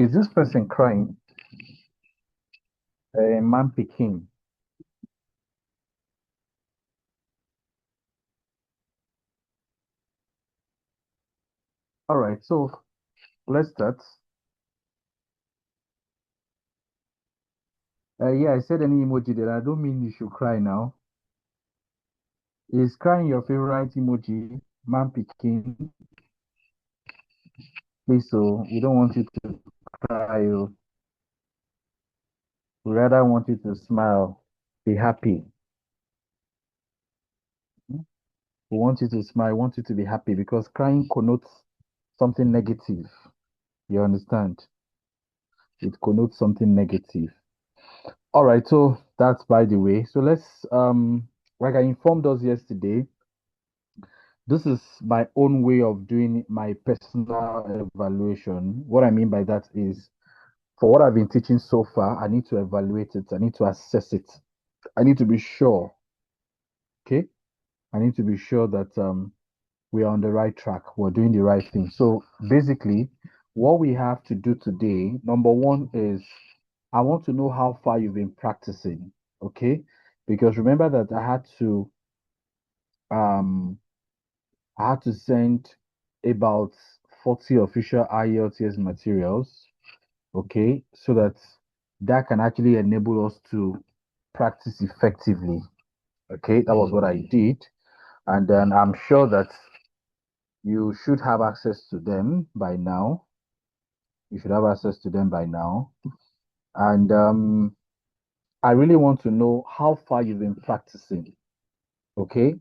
Is this person crying? A man picking. All right, so let's start. Yeah, I said any emoji there. I don't mean you should cry now. Is crying your favorite emoji? Man picking. Please, so we don't want you to cry. We rather want you to smile, be happy. We want you to smile, we want you to be happy because crying connotes something negative. You understand? It connotes something negative. All right, so that's by the way. So let's like I informed us yesterday, this is my own way of doing my personal evaluation. What I mean by that is for what I've been teaching so far, I need to evaluate it, I need to assess it, I need to be sure. Okay, I need to be sure that we are on the right track, we're doing the right thing. So basically, what we have to do today, number one is I want to know how far you've been practicing. Okay, because remember that um I had to send about 40 official IELTS materials, okay, so that that can actually enable us to practice effectively. Okay, that was what I did. And then I'm sure that you should have access to them by now. You should have access to them by now. And I really want to know how far you've been practicing. Okay.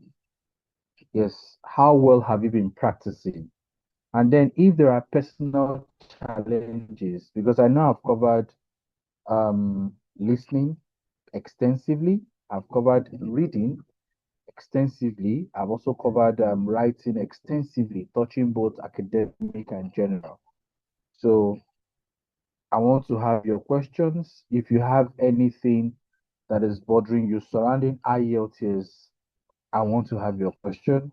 Yes. How well have you been practicing? And then if there are personal challenges, because I know I've covered listening extensively, I've covered reading extensively, I've also covered writing extensively, touching both academic and general. So I want to have your questions. If you have anything that is bothering you surrounding IELTS, I want to have your question.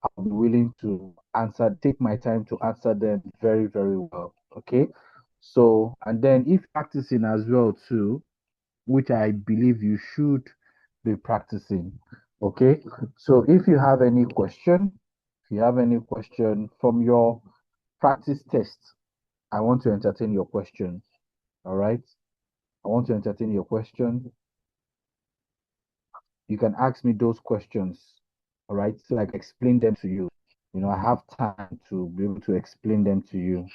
I'll be willing to answer, take my time to answer them very, very well. Okay. So, and then if practicing as well too, which I believe you should be practicing. Okay. So if you have any question, if you have any question from your practice test, I want to entertain your question. All right. I want to entertain your question. You can ask me those questions. All right. So I can explain them to you. I have time to be able to explain them to you.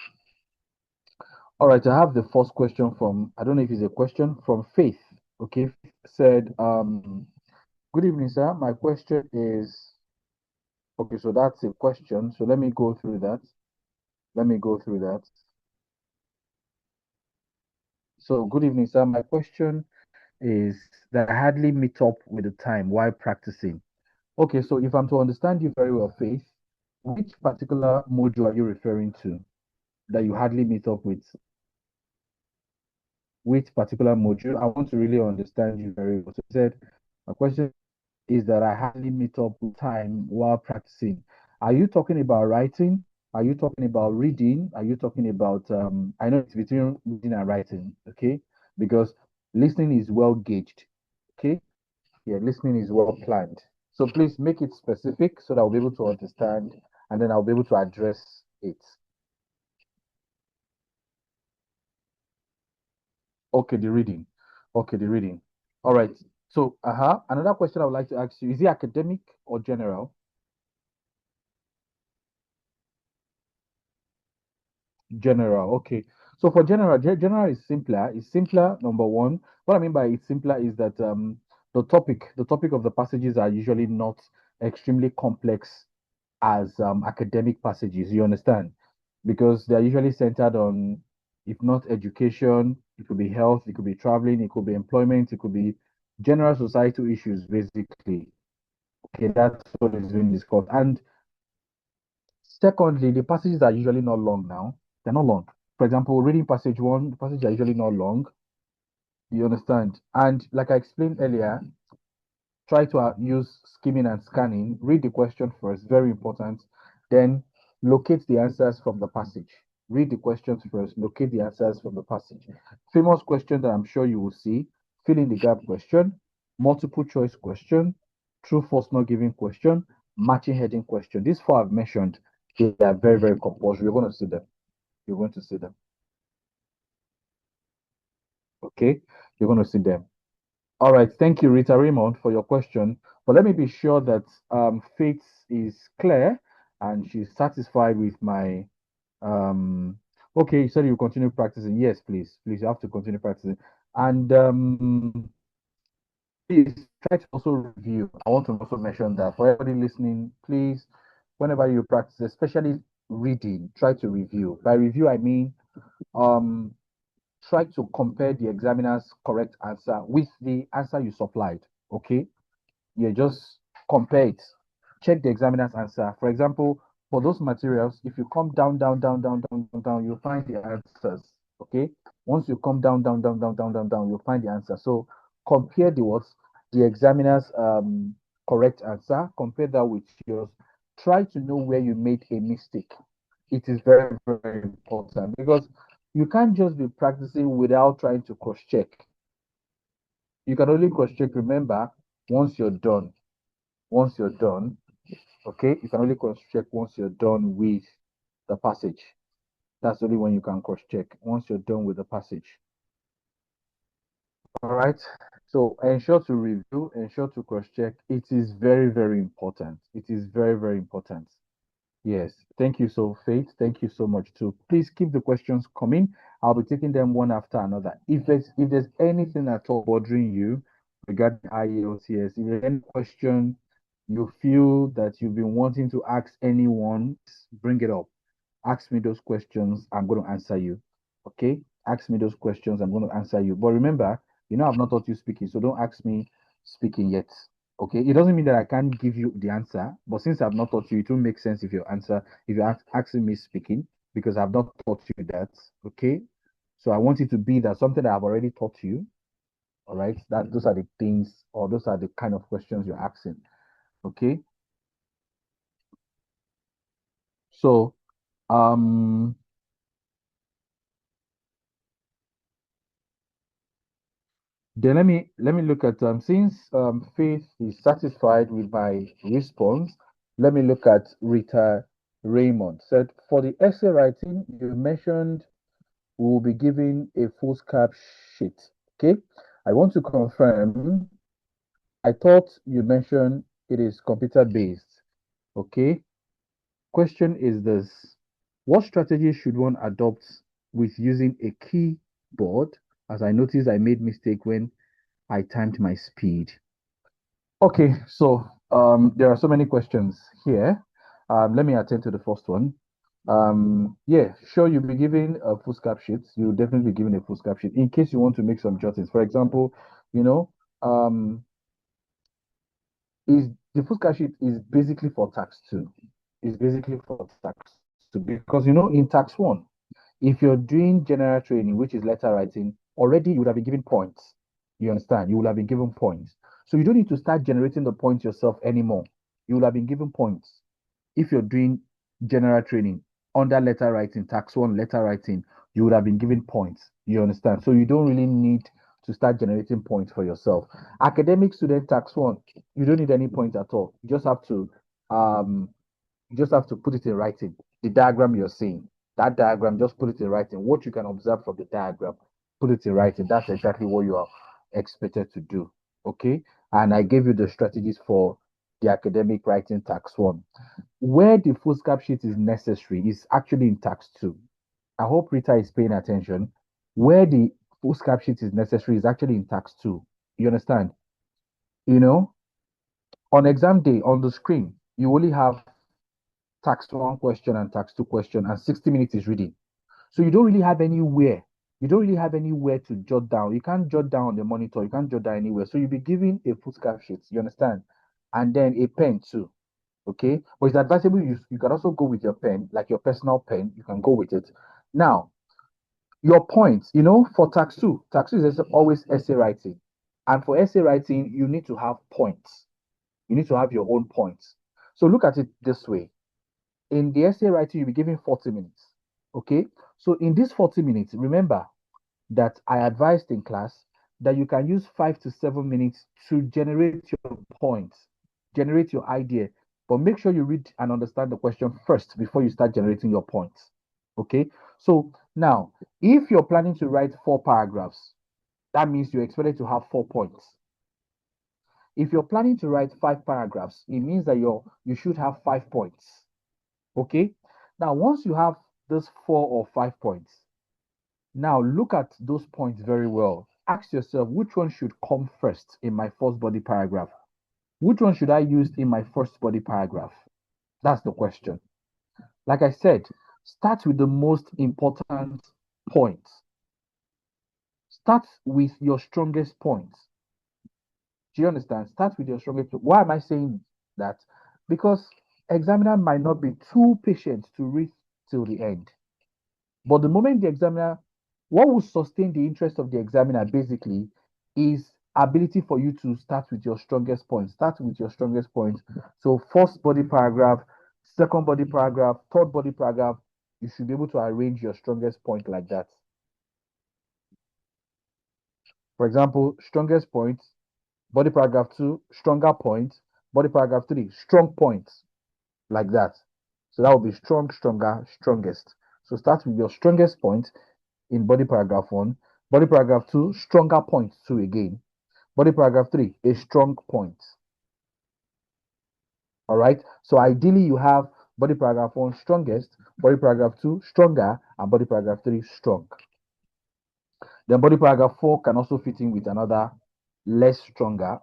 All right, I have the first question from, I don't know if it's a question from Faith. Okay, Faith said, good evening, sir. My question is, okay, so that's a question. So let me go through that. Let me go through that. So good evening, sir. My question is that I hardly meet up with the time while practicing. Okay, so if I'm to understand you very well, Faith, which particular module are you referring to that you hardly meet up with? Which particular module? I want to really understand you very well. So he said, my question is that I hardly meet up with time while practicing. Are you talking about writing? Are you talking about reading? Are you talking about I know it's between reading and writing, okay? Because listening is well gauged, okay? Yeah, listening is well planned. So please make it specific so that I'll be able to understand and then I'll be able to address it. Okay, the reading. Okay, the reading. All right. So, another question I would like to ask you, is it academic or general? General. Okay. So for general, general is simpler. It's simpler, number one. What I mean by it's simpler is that the topic of the passages are usually not extremely complex as academic passages. You understand? Because they're usually centered on, if not education, it could be health, it could be traveling, it could be employment, it could be general societal issues, basically. Okay, that's what is being discussed. And secondly, the passages are usually not long now. They're not long. For example, reading passage one, the passages are usually not long. You understand? And like I explained earlier, try to use skimming and scanning. Read the question first, very important. Then locate the answers from the passage. read the questions first, locate the answers from the passage. Famous question that I'm sure you will see: fill in the gap question, multiple choice question, true, false, not given question, matching heading question. These four I've mentioned, they are very, very compulsory. You're going to see them. You're going to see them. Okay? You're going to see them. All right. Thank you, Rita Raymond, for your question. But let me be sure that Faith is clear and she's satisfied with my okay, you said you continue practicing. Yes, please. Please, you have to continue practicing. And please try to also review. I want to also mention that for everybody listening, please, whenever you practice, especially reading, try to review. By review, I mean um try to compare the examiner's correct answer with the answer you supplied. Okay, you just compare it, check the examiner's answer. For example, for those materials, if you come down, you'll find the answers. Okay, once you come down, you'll find the answer. So compare the what, the examiner's correct answer, compare that with yours. Try to know where you made a mistake. It is very, very important because you can't just be practicing without trying to cross check. You can only cross check, remember, once you're done. Once you're done, okay, you can only cross check once you're done with the passage. That's only when you can cross check, once you're done with the passage. All right. So ensure to review, ensure to cross check. It is very, very important. It is very, very important. Yes, thank you so Faith. Thank you so much too. Please keep the questions coming. I'll be taking them one after another. If there's anything at all bothering you regarding IELTS, if there's any question you feel that you've been wanting to ask anyone, bring it up. Ask me those questions. I'm going to answer you. Okay? Ask me those questions. I'm going to answer you. But remember, I've not taught you speaking, so don't ask me speaking yet. Okay, it doesn't mean that I can't give you the answer, but since I've not taught you, it will make sense if you're asking me speaking, because I've not taught you that. Okay, so I want it to be that something that I've already taught you. All right, that those are the things, or those are the kind of questions you're asking. Okay, so um then let me look at since Faith is satisfied with my response, let me look at Rita Raymond. Said, for the essay writing, you mentioned we will be giving a full scap sheet. Okay, I want to confirm. I thought you mentioned it is computer based. Okay, question is this: what strategy should one adopt with using a keyboard? As I noticed, I made mistake when I timed my speed. Okay, so there are so many questions here. Let me attend to the first one. Yeah, sure, you'll be given a full scap sheet. You'll definitely be given a full scap sheet in case you want to make some jottings. For example, you know, is the full scap sheet is basically for tax two. It's basically for tax two because in tax one, if you're doing general training, which is letter writing, already you would have been given points. You understand? You will have been given points. So you don't need to start generating the points yourself anymore. You will have been given points. If you're doing general training under letter writing, tax one letter writing, you would have been given points. You understand? So you don't really need to start generating points for yourself. Academic student tax one, you don't need any points at all. Um you just have to put it in writing. The diagram you're seeing, that diagram, just put it in writing. What you can observe from the diagram, put it in writing. That's exactly what you are expected to do. Okay. And I gave you the strategies for the academic writing tax one. Where the full scap sheet is necessary is actually in tax two. I hope Rita is paying attention. Where the full scap sheet is necessary is actually in tax two. You understand? You know, on exam day on the screen, you only have tax one question and tax two question, and 60 minutes is reading. So you don't really have anywhere to jot down. You can't jot down on the monitor, you can't jot down anywhere. So you'll be given a full scap sheet, you understand? And then a pen too. Okay. But it's advisable you can also go with your pen, like your personal pen, you can go with it. Now, your points, for tax two is always essay writing. And for essay writing, you need to have points. You need to have your own points. So look at it this way. In the essay writing, you'll be given 40 minutes. Okay, so in these 40 minutes, remember that I advised in class that you can use 5 to 7 minutes to generate your points, generate your idea, but make sure you read and understand the question first before you start generating your points. Okay, so now if you're planning to write 4 paragraphs, that means you're expected to have 4 points. If you're planning to write 5 paragraphs, it means that you should have 5 points. Okay, now once you have those 4 or 5 points, now look at those points very well. Ask yourself, which one should come first in my first body paragraph? Which one should I use in my first body paragraph? That's the question. Like I said, start with the most important points. Start with your strongest points. Do you understand? Start with your strongest. Why am I saying that? Because examiner might not be too patient to read till the end. But the moment the examiner, what will sustain the interest of the examiner basically is ability for you to start with your strongest point. Start with your strongest point. So first body paragraph, second body paragraph, third body paragraph, you should be able to arrange your strongest point like that. For example, strongest point, body paragraph 2, stronger point, body paragraph 3, strong points, like that. So that will be strong, stronger, strongest. So start with your strongest point in body paragraph 1, body paragraph 2, stronger point 2 again, body paragraph 3, a strong point. All right. So ideally, you have body paragraph 1 strongest, body paragraph 2 stronger, and body paragraph 3 strong. Then body paragraph 4 can also fit in with another less stronger.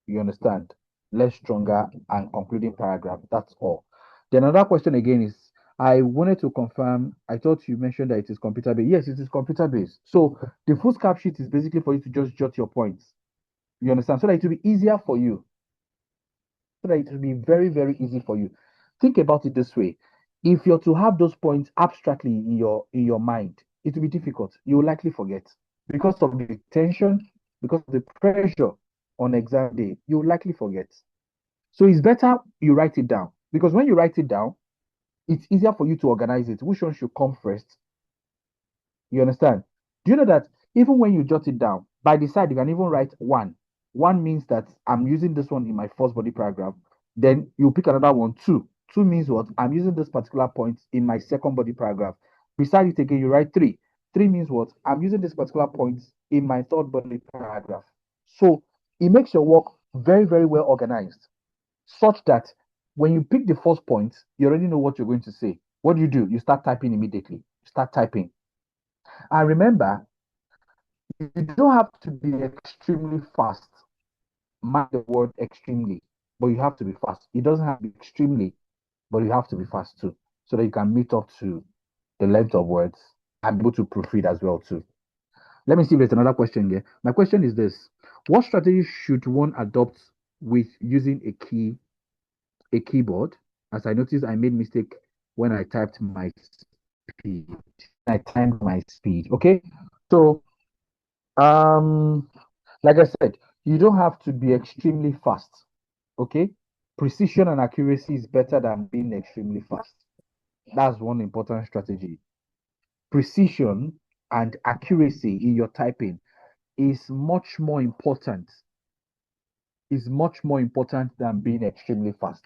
You understand? Less stronger and concluding paragraph. That's all. Then another question again is, I wanted to confirm, I thought you mentioned that it is computer based. Yes, it is computer based. So the full scarf sheet is basically for you to just jot your points. You understand? So that it will be easier for you. So that it will be very, very easy for you. Think about it this way. If you're to have those points abstractly in your mind, it will be difficult. You will likely forget because of the tension, because of the pressure on exam day. You will likely forget. So it's better you write it down because when you write it down, it's easier for you to organize it. Which one should come first? You understand? Do you know that even when you jot it down, by the side, you can even write one. One means that I'm using this one in my first body paragraph. Then you pick another one, two. Two means what? I'm using this particular point in my second body paragraph. Beside it again, you write three. Three means what? I'm using this particular point in my third body paragraph. So it makes your work very, very well organized, such that when you pick the first point, you already know what you're going to say. What do? You start typing immediately. You start typing. And remember, you don't have to be extremely fast. Mind the word extremely, but you have to be fast. It doesn't have to be extremely, but you have to be fast too, so that you can meet up to the length of words and be able to proofread as well too. Let me see if there's another question here. My question is this: what strategy should one adopt with using a keyboard? As I noticed, I made mistake when I typed my speed. I timed my speed. Okay, so um like I said, you don't have to be extremely fast. Okay? Precision and accuracy is better than being extremely fast. That's one important strategy. Precision and accuracy in your typing is much more important, than being extremely fast.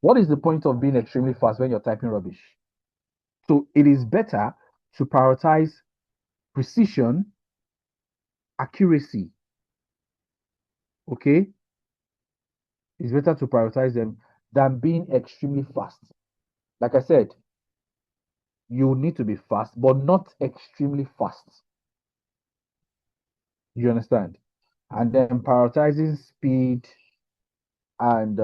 What is the point of being extremely fast when you're typing rubbish? So it is better to prioritize precision, accuracy. Okay? It's better to prioritize them than being extremely fast. Like I said, you need to be fast, but not extremely fast. You understand? And then prioritizing and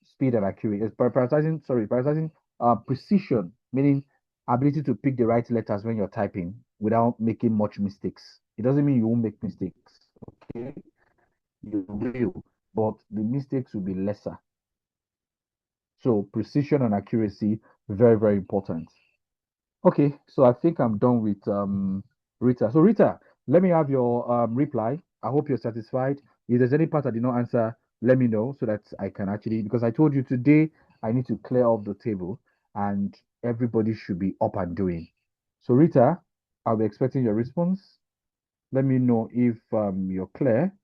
speed and accuracy. Prioritizing precision, meaning ability to pick the right letters when you're typing without making much mistakes. It doesn't mean you won't make mistakes. Okay, you will, but the mistakes will be lesser. So precision and accuracy, very, very important. Okay, so I think I'm done with Rita. So Rita, let me have your reply. I hope you're satisfied. If there's any part I did not answer, let me know so that I can actually, because I told you today I need to clear off the table and everybody should be up and doing. So Rita, I'll be expecting your response. Let me know if you're clear.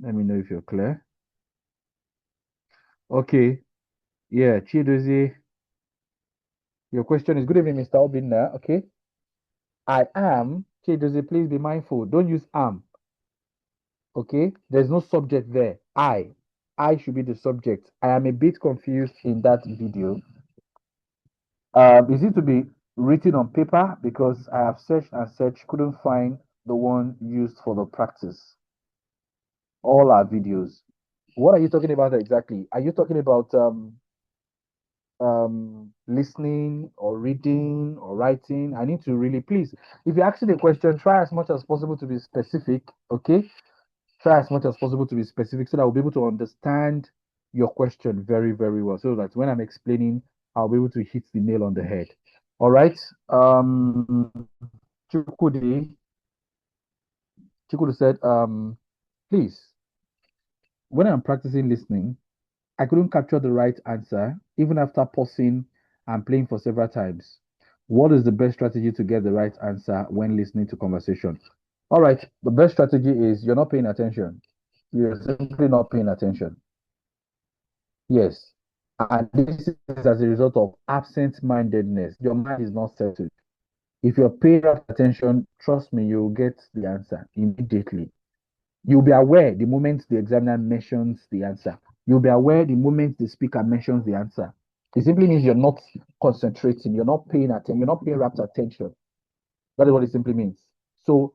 Let me know if you're clear. Okay. Yeah, Chidozie, your question is good evening, Mr. Obinna. Okay. I am. Chidozie, please be mindful. Don't use am. Okay. There's no subject there. I should be the subject. I am a bit confused in that video. Is it to be written on paper? Because I have searched and searched, couldn't find the one used for the practice. All our videos. What are you talking about exactly? Are you talking about listening or reading or writing? I need to really, please, if you're asking a question, try as much as possible to be specific. Okay, try as much as possible to be specific so that I'll be able to understand your question very, very well, so that when I'm explaining, I'll be able to hit the nail on the head. All right. Chukwudi, Chukwudi said, please, when I'm practicing listening, I couldn't capture the right answer, even after pausing and playing for several times. What is the best strategy to get the right answer when listening to conversation? All right, the best strategy is you're not paying attention. You're simply not paying attention. Yes. And this is as a result of absent-mindedness. Your mind is not settled. If you're paying attention, trust me, you'll get the answer immediately. You'll be aware the moment the examiner mentions the answer. You'll be aware the moment the speaker mentions the answer. It simply means you're not concentrating, you're not paying attention, you're not paying rapt attention. That is what it simply means. So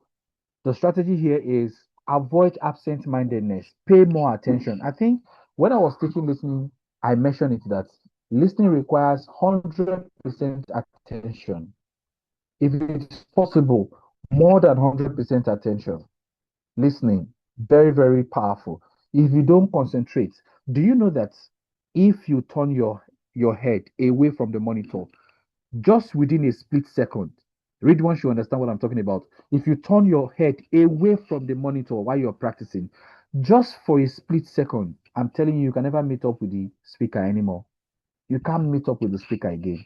the strategy here is avoid absent-mindedness, pay more attention. I think when I was teaching listening, I mentioned it that listening requires 100% attention. If it's possible, more than 100% attention. Listening, very, very powerful. If you don't concentrate, do you know that if you turn your head away from the monitor just within a split second, read once you understand what I'm talking about. If you turn your head away from the monitor while you're practicing, just for a split second, I'm telling you, you can never meet up with the speaker anymore. You can't meet up with the speaker again.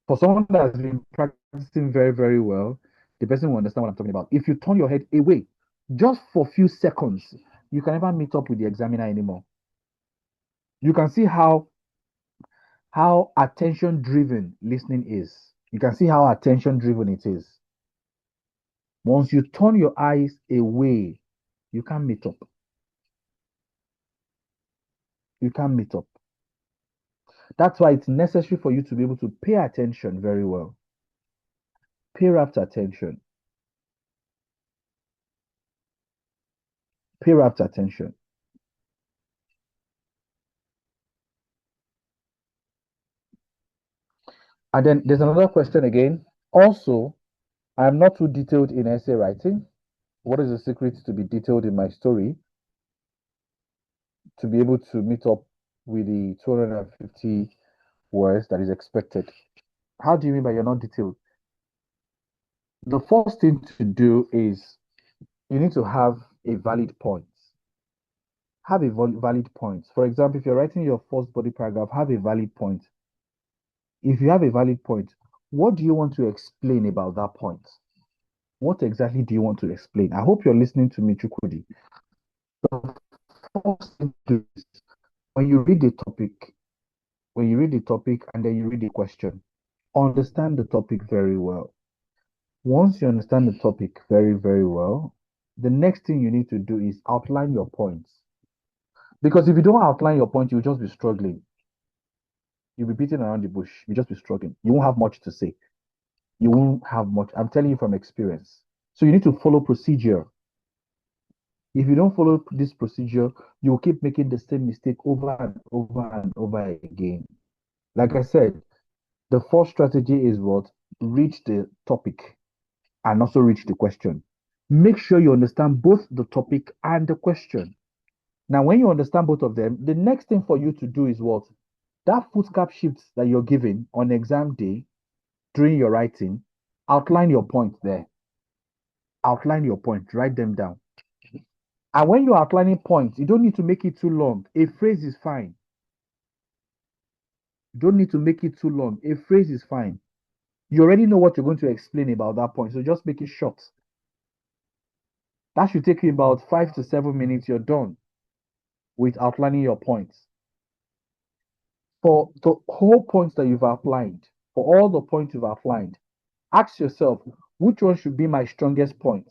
For someone that has been practicing very, very well, the person will understand what I'm talking about. If you turn your head away just for a few seconds, you can never meet up with the examiner anymore. You can see how attention driven listening is. You can see how attention driven it is. Once you turn your eyes away, you can't meet up. You can't meet up. That's why it's necessary for you to be able to pay attention very well. Pay rapt attention. Pay rapt attention. And then there's another question again. Also, I am not too detailed in essay writing. What is the secret to be detailed in my story to be able to meet up with the 250 words that is expected? How do you mean by you're not detailed? The first thing to do is you need to have a valid point. Have a valid point. For example, if you're writing your first body paragraph, have a valid point. If you have a valid point, what do you want to explain about that point? What exactly do you want to explain? I hope you're listening to me, Chukwudi. The first thing to do is when you read the topic, and then you read the question, understand the topic very well. Once you understand the topic very, very well, the next thing you need to do is outline your points. Because if you don't outline your point, you'll just be struggling. You'll be beating around the bush. You'll just be struggling. You won't have much to say. You won't have much. I'm telling you from experience. So you need to follow procedure. If you don't follow this procedure, you will keep making the same mistake over and over and over again. Like I said, the first strategy is what? Read the topic and also read the question. Make sure you understand both the topic and the question. Now, when you understand both of them, the next thing for you to do is what? That footcap sheet that you're given on exam day during your writing, outline your point there. Outline your point, write them down. And when you're outlining points, you don't need to make it too long. A phrase is fine. You don't need to make it too long. A phrase is fine. You already know what you're going to explain about that point, so just make it short. That should take you about 5 to 7 minutes. You're done with outlining your points. For the whole points that you've outlined, for all the points you've outlined, ask yourself, which one should be my strongest point?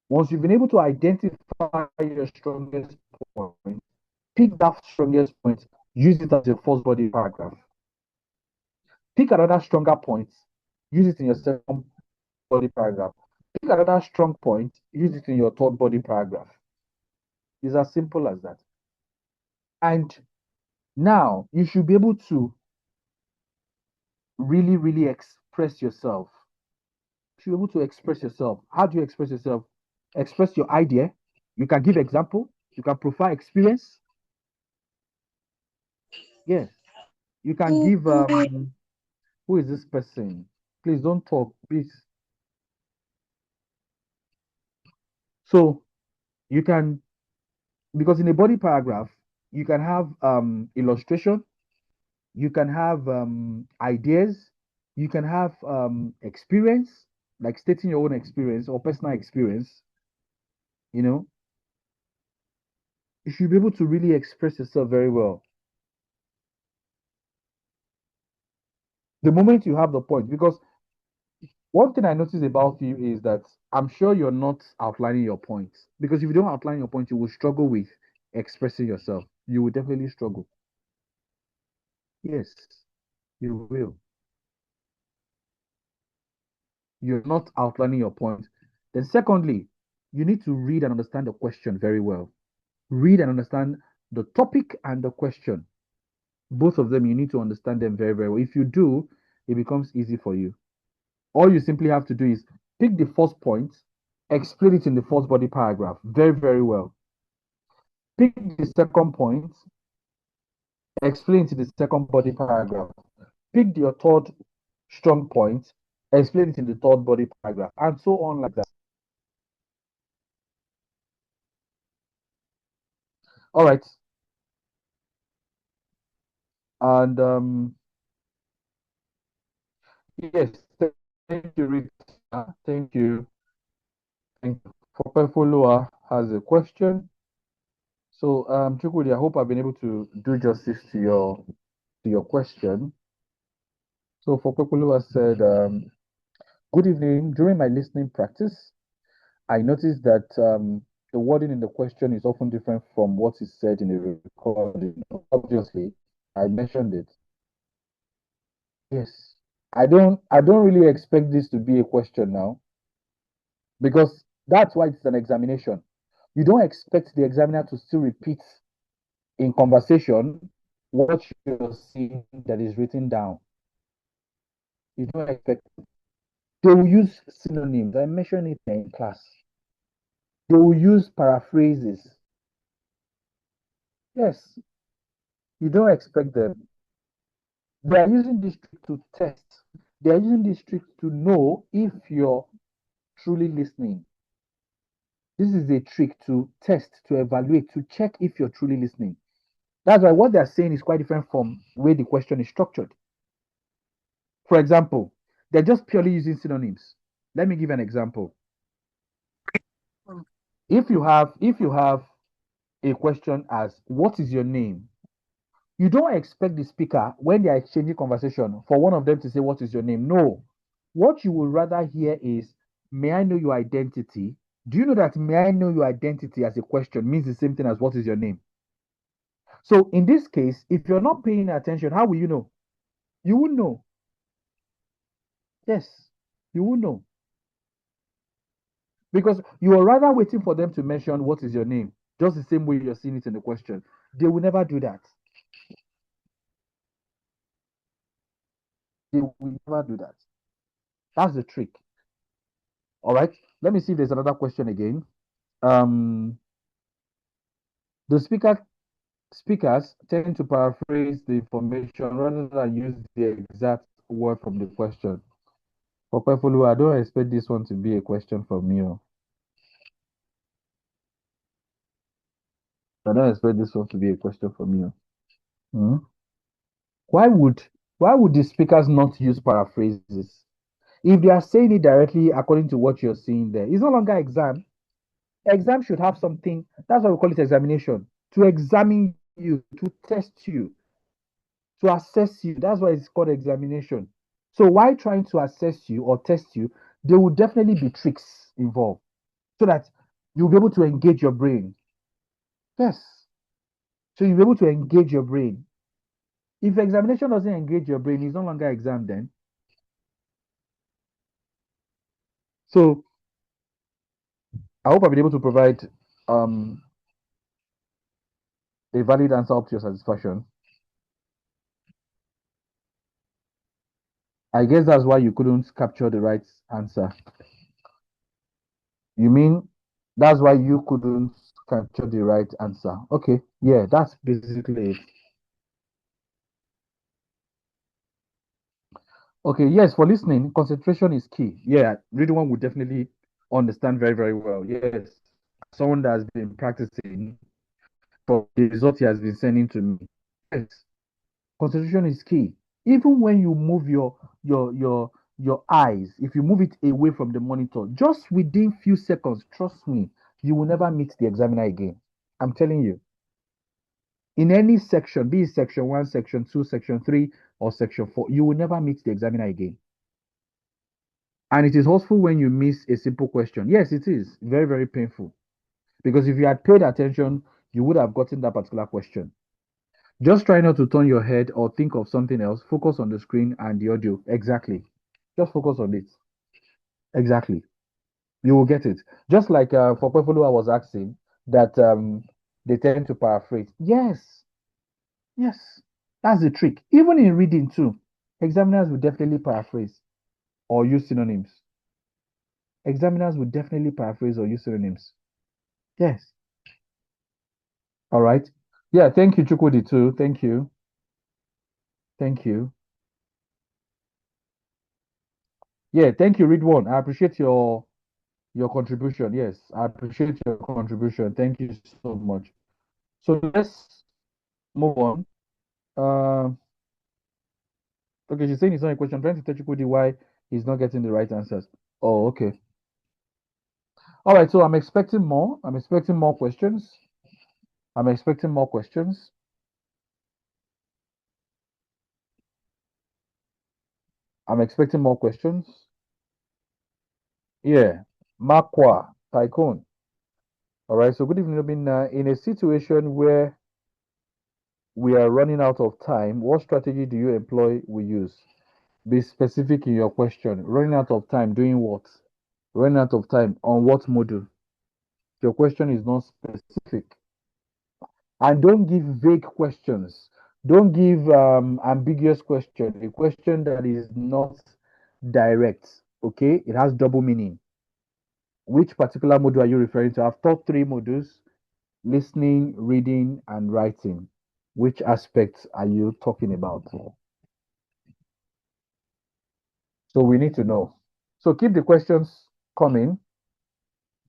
Once you've been able to identify your strongest point, pick that strongest point, use it as your first body paragraph. Pick another stronger point, use it in your second body paragraph. Pick another strong point, use it in your third body paragraph. It's as simple as that. And now you should be able to really, really express yourself. You should be able to express yourself. How do you express yourself? Express your idea. You can give example. You can provide experience. Yes. You can give who is this person? Please don't talk, please. So you can, because in a body paragraph, you can have illustration, you can have ideas, you can have experience, like stating your own experience or personal experience. You know, you should be able to really express yourself very well. The moment you have the point, because one thing I notice about you is that I'm sure you're not outlining your points. Because if you don't outline your point, you will struggle with expressing yourself. You will definitely struggle. Yes, you will. You're not outlining your point. Then, secondly, you need to read and understand the question very well. Read and understand the topic and the question. Both of them, you need to understand them very, very well. If you do, it becomes easy for you. All you simply have to do is pick the first point, explain it in the first body paragraph very, very well. Pick the second point, explain it in the second body paragraph. Pick your third strong point, explain it in the third body paragraph, and so on like that. All right. And yes, thank you, Rita. Thank you. Thank you. Folua has a question. So, Chukwudi, I hope I've been able to do justice to your question. So, Folua said, "Good evening. During my listening practice, I noticed that the wording in the question is often different from what is said in the recording. Obviously, I mentioned it. Yes, I don't really expect this to be a question now because that's why it's an examination. You don't expect the examiner to still repeat in conversation what you're seeing that is written down. You don't expect. They will use synonyms. I mentioned it in class. They will use paraphrases. Yes, you don't expect them. They are using this trick to test. They are using this trick to know if you're truly listening. This is a trick to test, to evaluate, to check if you're truly listening. That's why what they're saying is quite different from the way the question is structured. For example, they're just purely using synonyms. Let me give an example. If you have a question as what is your name, you don't expect the speaker when they are exchanging conversation for one of them to say what is your name. No. What you would rather hear is may I know your identity? Do you know that may I know your identity as a question means the same thing as what is your name? So in this case, if you're not paying attention, how will you know? You will know. Yes, you will know. Because you are rather waiting for them to mention what is your name, just the same way you're seeing it in the question. They will never do that. They will never do that. That's the trick. All right. Let me see if there's another question again. Um, the speakers tend to paraphrase the information rather than use the exact word from the question. For people, I don't expect this one to be a question from you. I don't expect this one to be a question from you. Hmm? Why would why would the speakers not use paraphrases? If they are saying it directly according to what you're seeing there, it's no longer exam. Exam should have something. That's why we call it examination. To examine you, to test you, to assess you. That's why it's called examination. So while trying to assess you or test you, there will definitely be tricks involved so that you'll be able to engage your brain. Yes. So you'll be able to engage your brain. If examination doesn't engage your brain, it's no longer exam then. So I hope I've been able to provide um, a valid answer up to your satisfaction. I guess that's why you couldn't capture the right answer. You mean that's why you couldn't capture the right answer? Okay, yeah, that's basically it. Okay, yes, for listening, concentration is key. Yeah, reading one would definitely understand very, very well. Yes, someone that has been practicing for the result he has been sending to me. Yes, concentration is key. Even when you move your eyes, if you move it away from the monitor, just within few seconds, trust me, you will never meet the examiner again. I'm telling you. In any section, be it section one, section two, section three, or section four, you will never meet the examiner again. And it is hurtful when you miss a simple question. Yes, it is very, very painful. Because if you had paid attention, you would have gotten that particular question. Just try not to turn your head or think of something else. Focus on the screen and the audio. Exactly. Just focus on it. Exactly. You will get it. Just like for people who I was asking that they tend to paraphrase. Yes. Yes. That's the trick. Even in reading too, examiners will definitely paraphrase or use synonyms. Examiners will definitely paraphrase or use synonyms. Yes. All right. Yeah. Thank you, Chukwudi, too. Thank you. Thank you. Yeah. Thank you, Read One. I appreciate your contribution. Yes, I appreciate your contribution. Thank you so much. So let's move on. Uh, okay, she's saying it's not a question. I'm trying to tell Chukwudi why he's not getting the right answers. Oh, okay. All right. So I'm expecting more. I'm expecting more questions. I'm expecting more questions. I'm expecting more questions. Yeah. Makwa, Tycoon. All right. So good evening. I've been in a situation where we are running out of time. What strategy do you employ? We use. Be specific in your question. Running out of time, doing what? Running out of time on what module? Your question is not specific. And don't give vague questions. Don't give ambiguous question. A question that is not direct. Okay, it has double meaning. Which particular module are you referring to? I've taught three modules: listening, reading, and writing. Which aspects are you talking about? So we need to know. So keep the questions coming.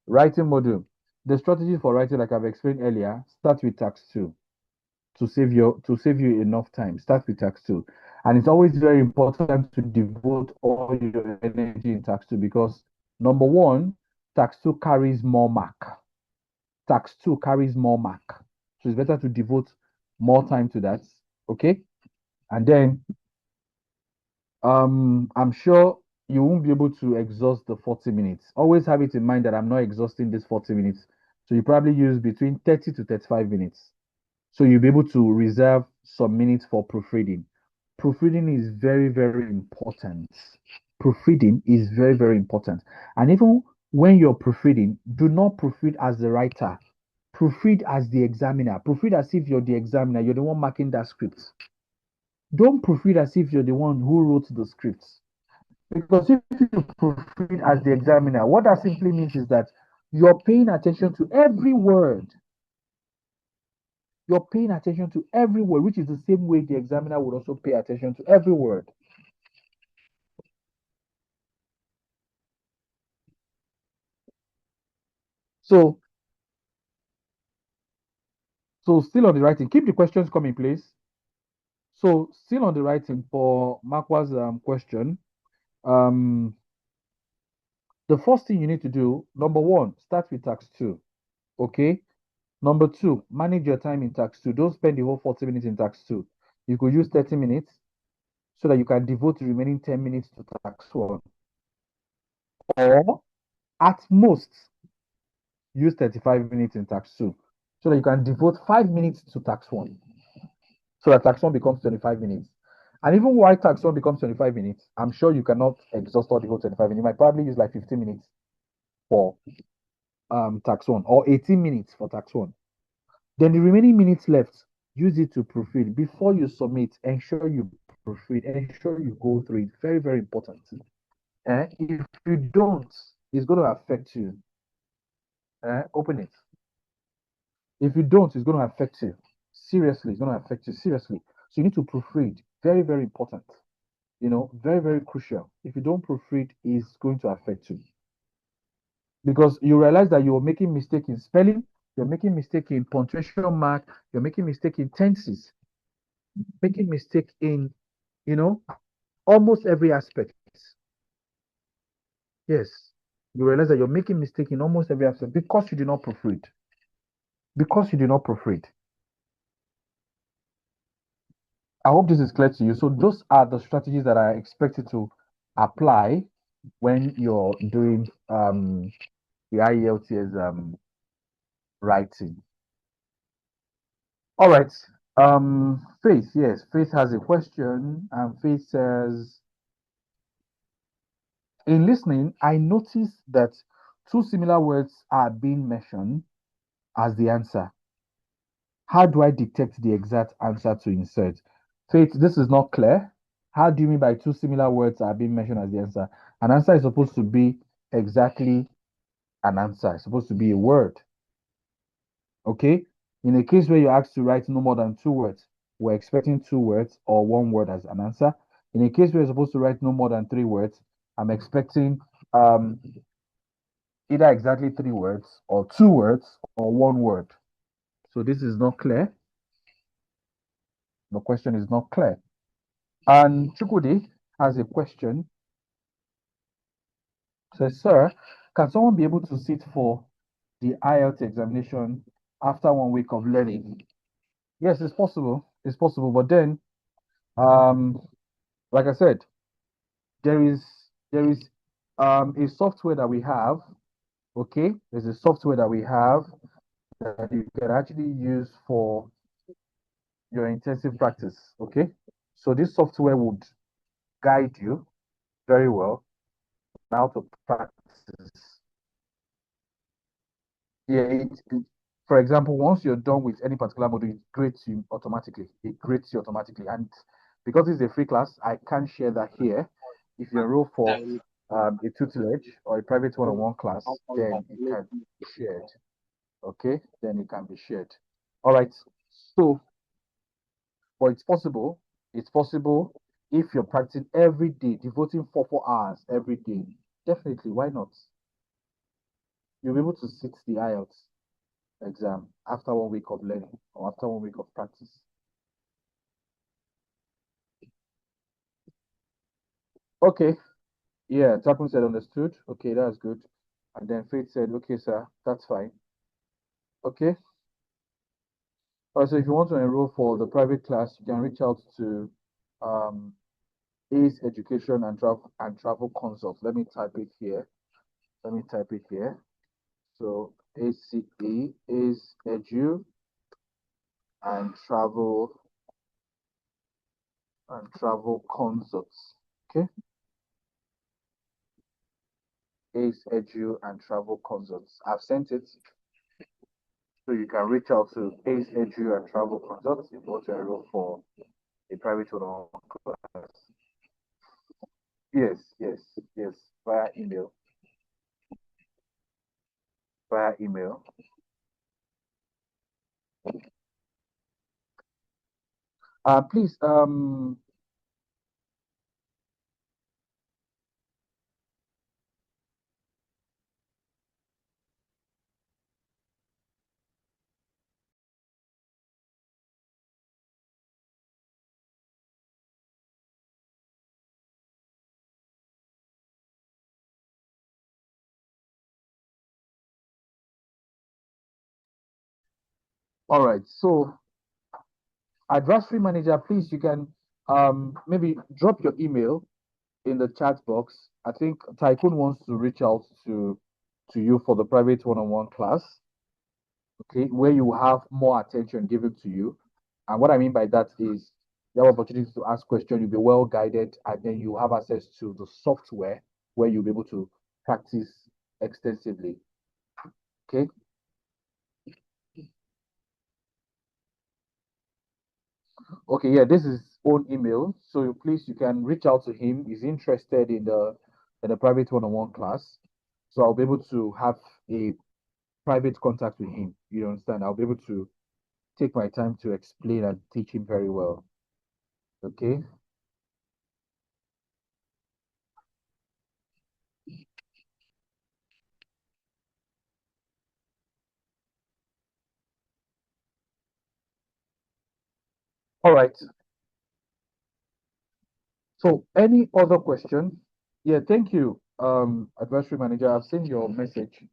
Writing module. The strategy for writing, like I've explained earlier, start with task two to save you enough time. Start with task two. And it's always very important to devote all your energy in task two because number one, task two carries more mark. Task two carries more mark. So it's better to devote more time to that. Okay. And then I'm sure you won't be able to exhaust the 40 minutes. Always have it in mind that I'm not exhausting this 40 minutes. So you probably use between 30 to 35 minutes. So you'll be able to reserve some minutes for proofreading. Proofreading is very, very important. Proofreading is very, very important. And even when you're proofreading, do not proofread as the writer. Proofread as the examiner. Proofread as if you're the examiner. You're the one marking that script. Don't proofread as if you're the one who wrote the scripts. Because if you proofread as the examiner, what that simply means is that you're paying attention to every word. You're paying attention to every word, which is the same way the examiner would also pay attention to every word. So, so still on the writing, keep the questions coming, please. So still on the writing for Makwa's question, um, the first thing you need to do, number one, start with task two. Okay. Number two, manage your time in task two. Don't spend the whole 40 minutes in task two. You could use 30 minutes so that you can devote the remaining 10 minutes to task one. Or at most, use 35 minutes in task two so that you can devote 5 minutes to task one. So that tax one becomes 25 minutes. And even while tax one becomes 25 minutes, I'm sure you cannot exhaust all the whole 25 minutes. You might probably use like 15 minutes for tax one or 18 minutes for tax one. Then the remaining minutes left, use it to proofread. Before you submit, ensure you proofread, ensure you go through it. Very, very important. If you don't, it's going to affect you. Open it. If you don't, it's going to affect you. Seriously, it's going to affect you seriously. So you need to proofread. Very, very important. Very, very crucial. If you don't proofread, it's going to affect you because you realize that you're making mistake in spelling, you're making mistake in punctuation mark, you're making mistake in tenses, making mistake in, you know, almost every aspect. Yes, you realize that you're making mistake in almost every aspect because you do not proofread. Because you do not proofread. I hope this is clear to you. So those are the strategies that I expect you to apply when you're doing the IELTS writing. All right. Faith, yes, Faith has a question, and Faith says, in listening, I noticed that two similar words are being mentioned as the answer. How do I detect the exact answer to insert? Faith, this is not clear. How do you mean by two similar words are being mentioned as the answer? An answer is supposed to be exactly an answer. It's supposed to be a word. Okay? In a case where you're asked to write no more than two words, we're expecting two words or one word as an answer. In a case where you're supposed to write no more than three words, I'm expecting um, either exactly three words or two words or one word. So this is not clear. The question is not clear. And Chukwudi has a question. Says, sir, can someone be able to sit for the IELTS examination after 1 week of learning? Yes, it's possible. It's possible. But then, like I said, there is a software that we have. Okay, there's a software that we have that you can actually use for your intensive practice. Okay, so this software would guide you very well on how to practice. Yeah, for example, once you're done with any particular module, it grades you automatically. It grades you automatically. And because it's a free class, I can't share that here. If you enroll for a tutelage or a private one-on-one class, then it can be shared. Okay, then it can be shared. All right. So, but it's possible. It's possible if you're practicing every day, devoting 4 hours every day. Definitely, why not? You'll be able to sit the IELTS exam after 1 week of learning or after 1 week of practice. Okay, yeah, Takun said understood. Okay, that's good. And then Faith said, okay, sir, that's fine. Okay. So if you want to enroll for the private class, you can reach out to um, Ace Education and Travel Consult. Let me type it here. Let me type it here. So ACE is Edu and Travel Consults. Okay. Ace Edu and Travel Consults. I've sent it. So you can reach out to Ace Edu and Travel Consults if you want to enroll for a private one-on-one class. Yes, yes, yes, via email. Via email. Please, All right. So, advisory manager, please, you can maybe drop your email in the chat box. I think Tycoon wants to reach out to you for the private one-on-one class, okay, where you have more attention given to you. And what I mean by that is you have opportunity to ask questions, you'll be well guided, and then you have access to the software where you'll be able to practice extensively. Okay. Okay, yeah, this is own email. So please you can reach out to him. He's interested in the private one-on-one class. So I'll be able to have a private contact with him. You understand? I'll be able to take my time to explain and teach him very well. Okay. All right. So any other question? Yeah, thank you, advisory manager. I've seen your message.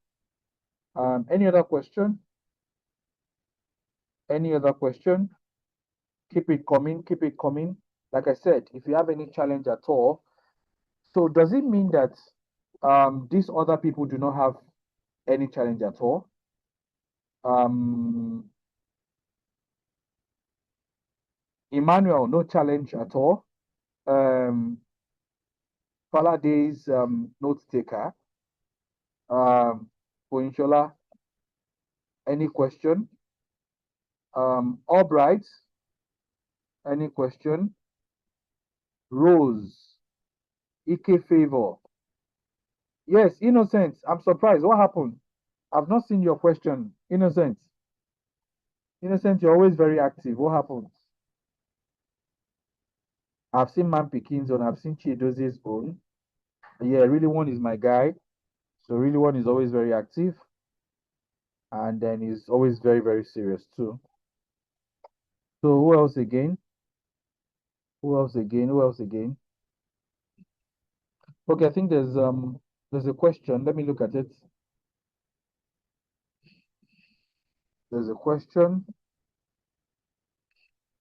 Any other question? Any other question? Keep it coming, keep it coming. Like I said, if you have any challenge at all, so does it mean that these other people do not have any challenge at all? Um, Emmanuel, no challenge at all. Faladay's note taker. Poinshola, any question? Albright, any question? Rose, Ike Favor. Yes, Innocent. I'm surprised. What happened? I've not seen your question. Innocent. Innocent, you're always very active. What happened? I've seen Man Pikin's own. I've seen Chidoze's own. Yeah, really one is my guy. So really one is always very active. And then he's always very, very serious too. So who else again? Who else again? Who else again? Okay, I think there's a question. Let me look at it. There's a question.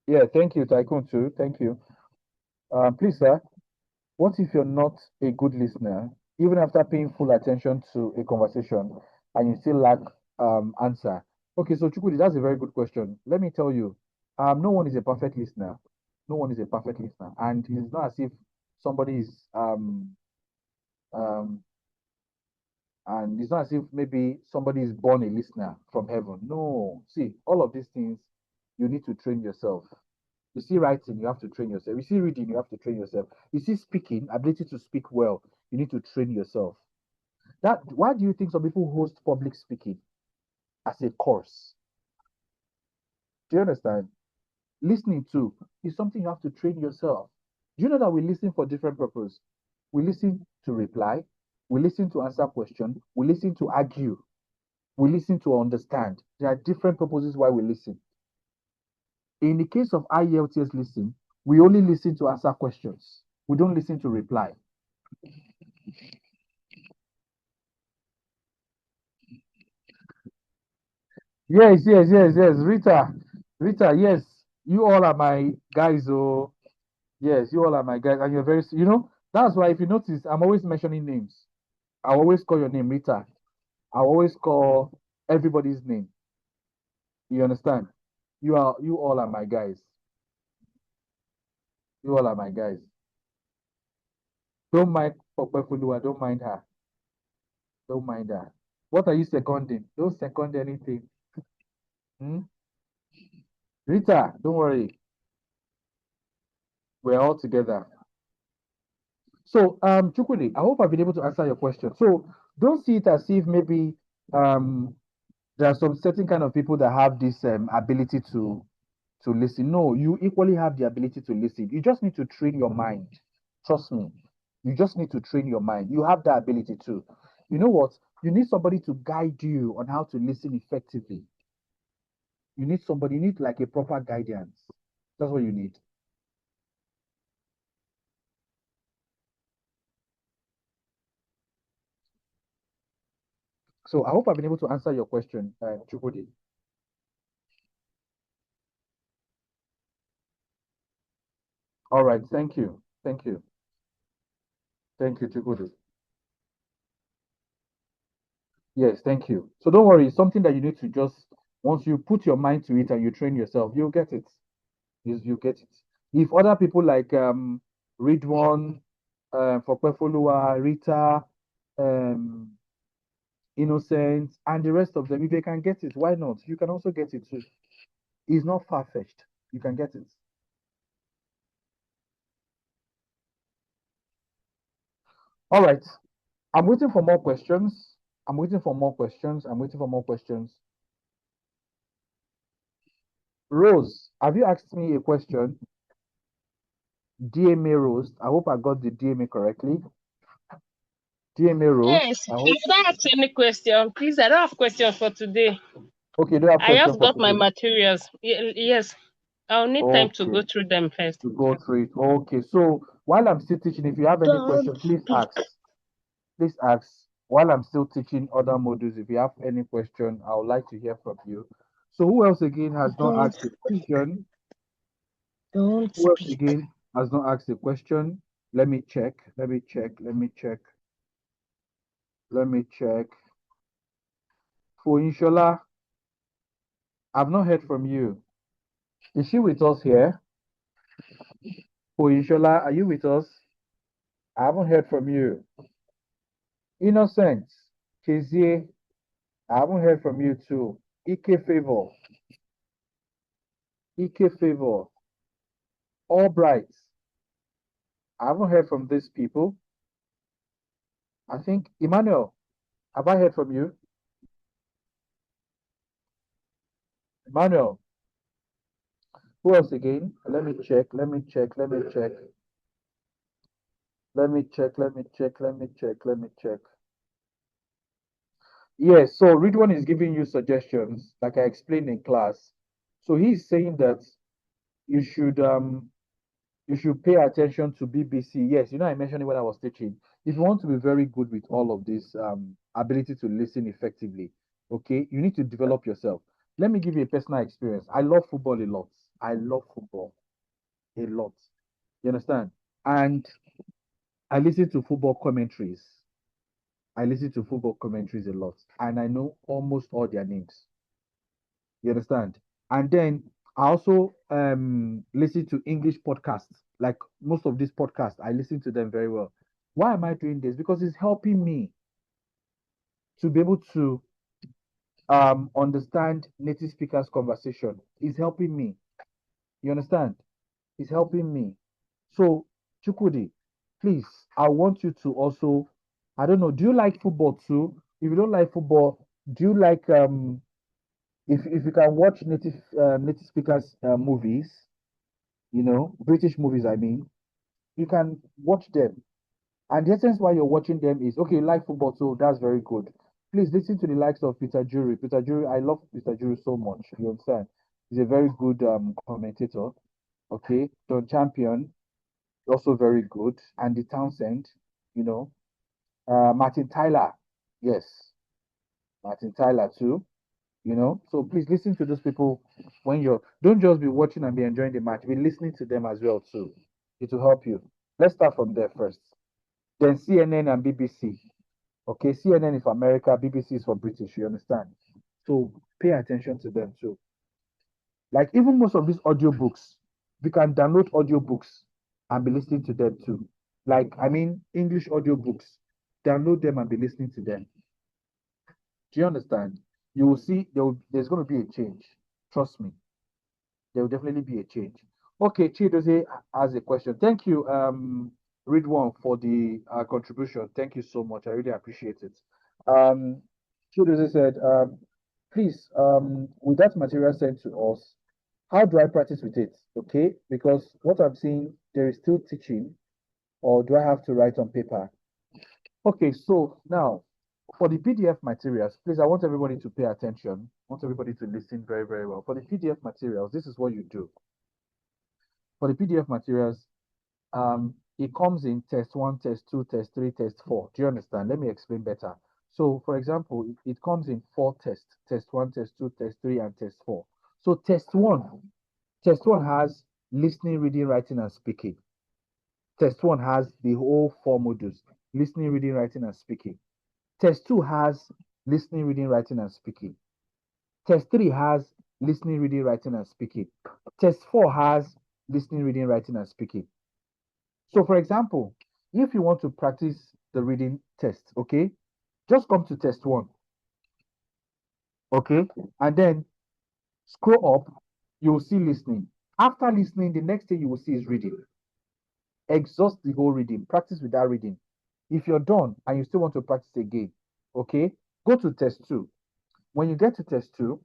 Yeah, thank you, Tycoon too. Thank you. Please, sir, what if you're not a good listener, even after paying full attention to a conversation, and you still lack answer? Okay, so Chukudi, that's a very good question. Let me tell you, no one is a perfect listener. No one is a perfect listener, and it's not as if somebody is um, and it's not as if maybe somebody is born a listener from heaven. No, see, all of these things you need to train yourself. You see writing, you have to train yourself. You see reading, you have to train yourself. You see speaking, ability to speak well, you need to train yourself. That why do you think some people host public speaking as a course? Do you understand? Listening to is something you have to train yourself. Do you know that we listen for different purposes? We listen to reply, we listen to answer question, we listen to argue, we listen to understand. There are different purposes why we listen. In the case of IELTS listen, we only listen to answer questions. We don't listen to reply. Yes, yes, yes, yes. Rita, yes. You all are my guys, oh. Yes, you all are my guys. And you're very, that's why if you notice, I'm always mentioning names. I always call your name Rita. I always call everybody's name. You understand? You all are my guys. You all are my guys. Don't mind Pokpefulua, don't mind her. Don't mind her. What are you seconding? Don't second anything. Hmm? Rita, don't worry. We're all together. So, Chukwudi, I hope I've been able to answer your question. So, don't see it as if maybe um, there are some certain kind of people that have this ability to listen. No, you equally have the ability to listen. You just need to train your mind. Trust me. You just need to train your mind. You have that ability too. You know what? You need somebody to guide you on how to listen effectively. You need like a proper guidance. That's what you need. So I hope I've been able to answer your question, Chukwudi. All right. Thank you. Thank you. Thank you, Chukwudi. Yes, thank you. So don't worry. It's something that you need to just, once you put your mind to it and you train yourself, you'll get it. You get it. If other people like Ridwan, Fokpefoluwa, Rita, um, Innocent, and the rest of them, if they can get it, why not? You can also get it too. It's not far-fetched. You can get it. All right. I'm waiting for more questions. I'm waiting for more questions. I'm waiting for more questions. Rose, have you asked me a question? DMA Rose. I hope I got the DMA correctly. DMA Rose. Yes, I I hope. don't ask any question. Please, I don't have questions for today. Okay, do you have I question just for got my today? materials. Yes, I'll need time to Okay, go through them first. to go through it. Okay, so while I'm still teaching, if you have any Don't question, please speak. ask. Please ask. While I'm still teaching other modules, if you have any question, I would like to hear from you. So who else again has not Don't asked a speak. question? Don't Who else speak. again has not asked a question? Let me check. Let me check. Let me check. Let me check. For Inshallah, I've not heard from you. Is she with us here? For Inshallah, are you with us? I haven't heard from you. Innocent, Kezie, I haven't heard from you too. Favor, Favor, Albright, I haven't heard from these people. I think Emmanuel, have I heard from you? Emmanuel, who else again? Let me check. Let me check. Let me check. Let me check. Let me check. Let me check. Let me check. Yes, so Ridwan is giving you suggestions, like I explained in class. So he's saying that you should um you should pay attention to BBC. Yes, I mentioned it when I was teaching. If you want to be very good with all of this ability to listen effectively, okay, you need to develop yourself. Let me give you a personal experience. I love football a lot. I love football a lot. You understand? And I listen to football commentaries. I listen to football commentaries a lot, and I know almost all their names. You understand? And then I also listen to English podcasts. Like most of these podcasts, I listen to them very well. Why am I doing this? Because it's helping me to be able to understand native speakers' conversation. It's helping me. You understand? It's helping me. So, Chukudi, please, I want you to also, I don't know, do you like football too? If you don't like football, do you like if you can watch native speakers movies, British movies, I mean, you can watch them. And the essence why you're watching them is okay, you like football, so that's very good. Please listen to the likes of Peter Jury. Peter Jury, I love Peter Jury so much. You understand? He's a very good commentator. Okay, Don Champion, also very good. Andy Townsend, you know, Martin Tyler, yes, Martin Tyler too. So please listen to those people when you're don't just be watching and be enjoying the match, be listening to them as well too. It will help you. Let's start from there first. Then CNN and BBC. Okay, CNN is for America, BBC is for British, you understand? So pay attention to them too. Like even most of these audiobooks, you can download audiobooks and be listening to them too. Like I mean English audiobooks, download them and be listening to them. Do you understand? You will see there's going to be a change. Trust me, there will definitely be a change. Okay, Chidoze has a question. Thank you, Read One, for the contribution. Thank you so much. I really appreciate it. Um, Chidoze said, please, with that material sent to us, how do I practice with it? Okay, because what I'm seeing, there is still teaching, or do I have to write on paper? Okay, so now for the PDF materials, please, I want everybody to pay attention. I want everybody to listen very, very well. For the PDF materials, this is what you do. For the PDF materials, it comes in test one, test two, test three, test four. Do you understand? Let me explain better. So, for example, it comes in four tests: test one, test two, test three, and test four. So, test one has listening, reading, writing, and speaking. Test 1 has the whole 4 modules: listening, reading, writing, and speaking. Test 2 has listening, reading, writing, and speaking. Test 3 has listening, reading, writing, and speaking. Test 4 has listening, reading, writing, and speaking. So, for example, if you want to practice the reading test, okay, just come to test 1, okay, and then scroll up, you will see listening. After listening, the next thing you will see is reading. Exhaust the whole reading, practice with that reading. If you're done and you still want to practice again, okay, go to test 2. When you get to test 2,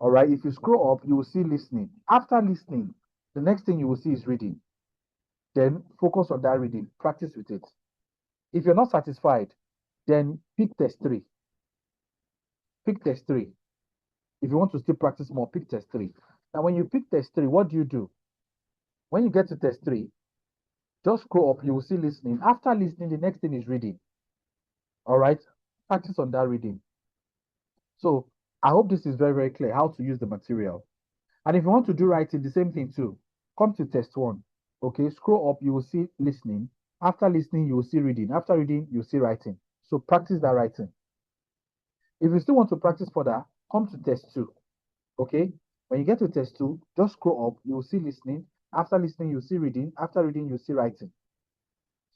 all right, if you scroll up, you will see listening. After listening, the next thing you will see is reading. Then focus on that reading, practice with it. If you're not satisfied, then pick test 3. Pick test 3. If you want to still practice more, pick test 3. Now, when you pick test 3, what do? When you get to test 3, just scroll up, you will see listening. After listening, the next thing is reading. All right, practice on that reading. So I hope this is very, very clear how to use the material. And if you want to do writing, the same thing too. Come to test 1. Okay, scroll up, you will see listening. After listening, you will see reading. After reading, you will see writing. So practice that writing. If you still want to practice further, come to test 2. Okay, when you get to test 2, just scroll up, you will see listening. After listening, you see reading. After reading, you see writing.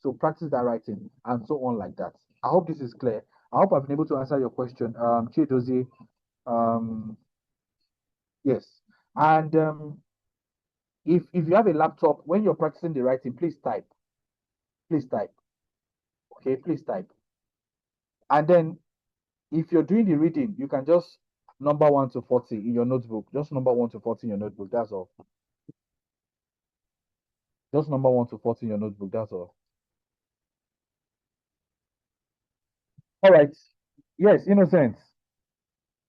So practice that writing and so on like that. I hope this is clear. I hope I've been able to answer your question, Chidozie. Yes. And if you have a laptop, when you're practicing the writing, please type. Please type. Okay, please type. And then if you're doing the reading, you can just number 1 to 40 in your notebook. Just number 1 to 40 in your notebook. That's all. Just number 1 to 40 in your notebook. That's all. All right. Yes, Innocent.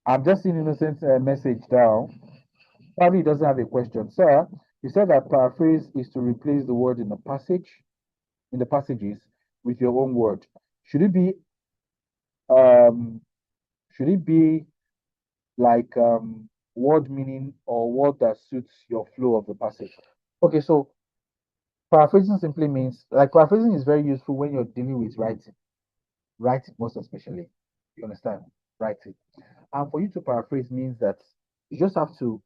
I'm just seeing Innocent's message down. Probably he doesn't have a question. Sir, you said that paraphrase is to replace the word in the passages with your own word. Should it be um should it be like word meaning or word that suits your flow of the passage? Okay, so paraphrasing simply means, like, paraphrasing is very useful when you're dealing with writing most especially. You understand? Writing. And for you to paraphrase means that you just have to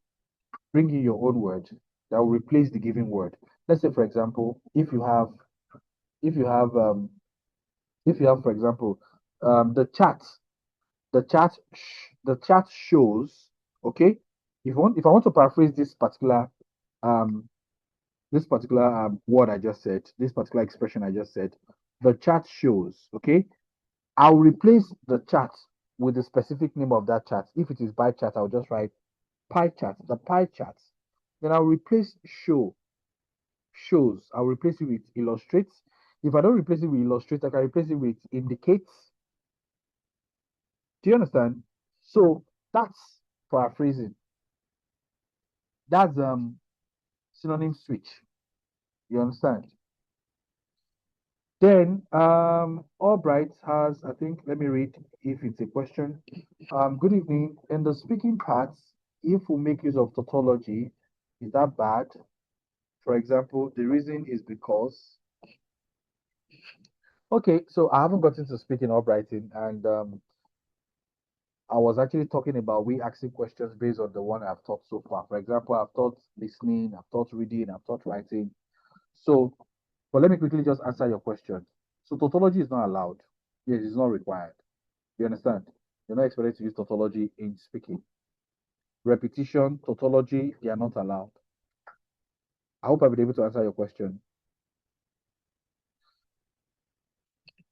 bring in your own word that will replace the given word. Let's say, for example, if you have for example, the chat, the chat shows, okay. If I want to paraphrase um this particular word I just said, this particular expression I just said, the chat shows, okay. I'll replace the chat with the specific name of that chat. If it is by chat, I'll just write pie chart, the pie chart. Then I'll replace shows. I'll replace it with illustrates. If I don't replace it with illustrates, I can replace it with indicates. Do you understand? So that's paraphrasing. That's synonym switch. You understand? Then Albright has, I think, let me read if it's a question. Good evening. In the speaking parts, if we make use of tautology, is that bad? For example, the reason is because. Okay, so I haven't gotten to speaking or writing, and I was actually talking about we asking questions based on the one I've taught so far. For example, I've taught listening, I've taught reading, I've taught writing. So, but let me quickly just answer your question. So, tautology is not allowed. Yes, it's not required. You understand? You're not expected to use tautology in speaking. Repetition, tautology, they are not allowed. I hope I've been able to answer your question.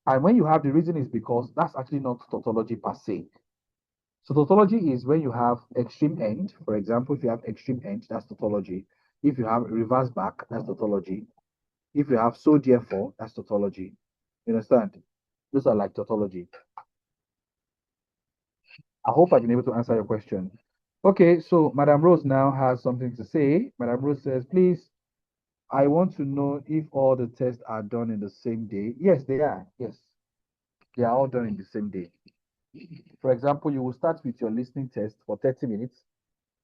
And when you have the reason is because that's actually not tautology per se. So tautology is when you have extreme end. For example, if you have extreme end, that's tautology. If you have reverse back, that's tautology. If you have so therefore, that's tautology. You understand? Those are like tautology. I hope I've been able to answer your question. Okay, so Madam Rose now has something to say. Madam Rose says, please, I want to know if all the tests are done in the same day. Yes, they are. Yes, they are all done in the same day. For example, you will start with your listening test for 30 minutes.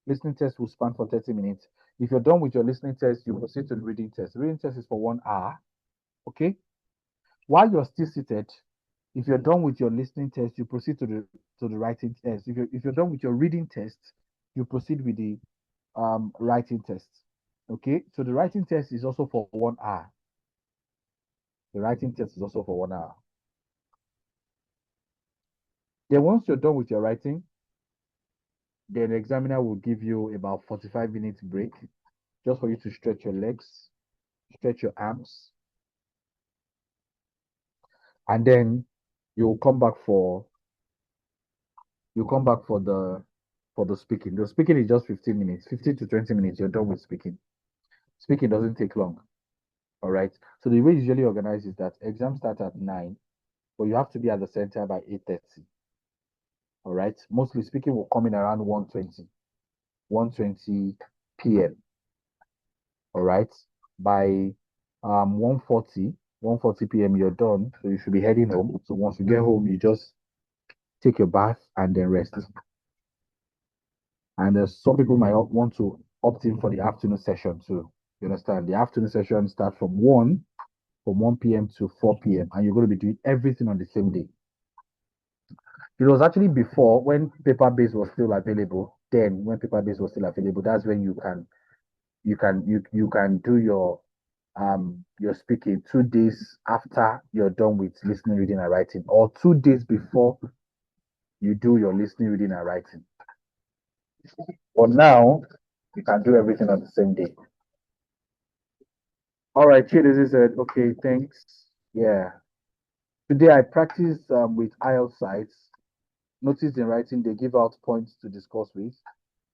Listening test will span for 30 minutes. If you're done with your listening test, you proceed to the reading test. The reading test is for 1 hour. Okay. While you're still seated, if you're done with your listening test, you proceed to the writing test. If you're done with your reading test, you proceed with the writing test. Okay. So the writing test is also for 1 hour. The writing test is also for 1 hour. Then once you're done with your writing, then the examiner will give you about 45 minutes break just for you to stretch your legs, stretch your arms, and then you'll come back for the speaking. The speaking is just 15 minutes, 15 to 20 minutes. You're done with speaking. Speaking doesn't take long. All right. So the way usually organized is that exams start at 9, but you have to be at the center by 8:30. All right. Mostly speaking will come in around 1:20 p.m. All right. By 1:40 p.m. you're done. So you should be heading home. So once you get home, you just take your bath and then rest. And some people might want to opt in for the afternoon session too. You understand? The afternoon session starts from 1 p.m. to 4 p.m. and you're going to be doing everything on the same day. It was actually before when paper-based was still available. Then when paper-based was still available, that's when you can do your speaking 2 days after you're done with listening, reading, and writing, or 2 days before you do your listening, reading, and writing. But now you can do everything on the same day. All right, Chidezi said, okay, thanks. Yeah. Today I practice with IELTS sites. Notice in writing they give out points to discuss with.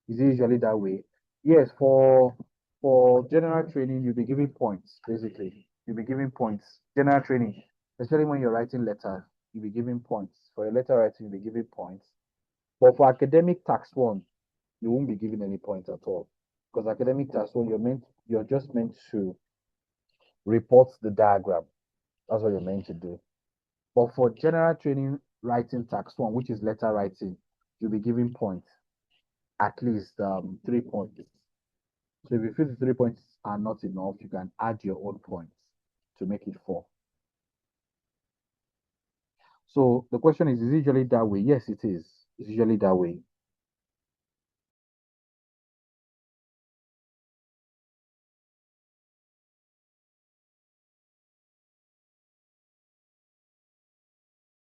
Is it usually that way? Yes, for general training, you'll be giving points, basically. You'll be giving points. General training, especially when you're writing letters, you'll be giving points. For your letter writing, you'll be giving points. But for academic tax one, you won't be giving any points at all. Because academic tax one, you're just meant to report the diagram. That's what you're meant to do. But for general training writing tax one, which is letter writing, you'll be giving points, at least 3 points. So if you feel the 3 points are not enough, you can add your own points to make it 4. So the question is it usually that way? Yes, it is. It's usually that way.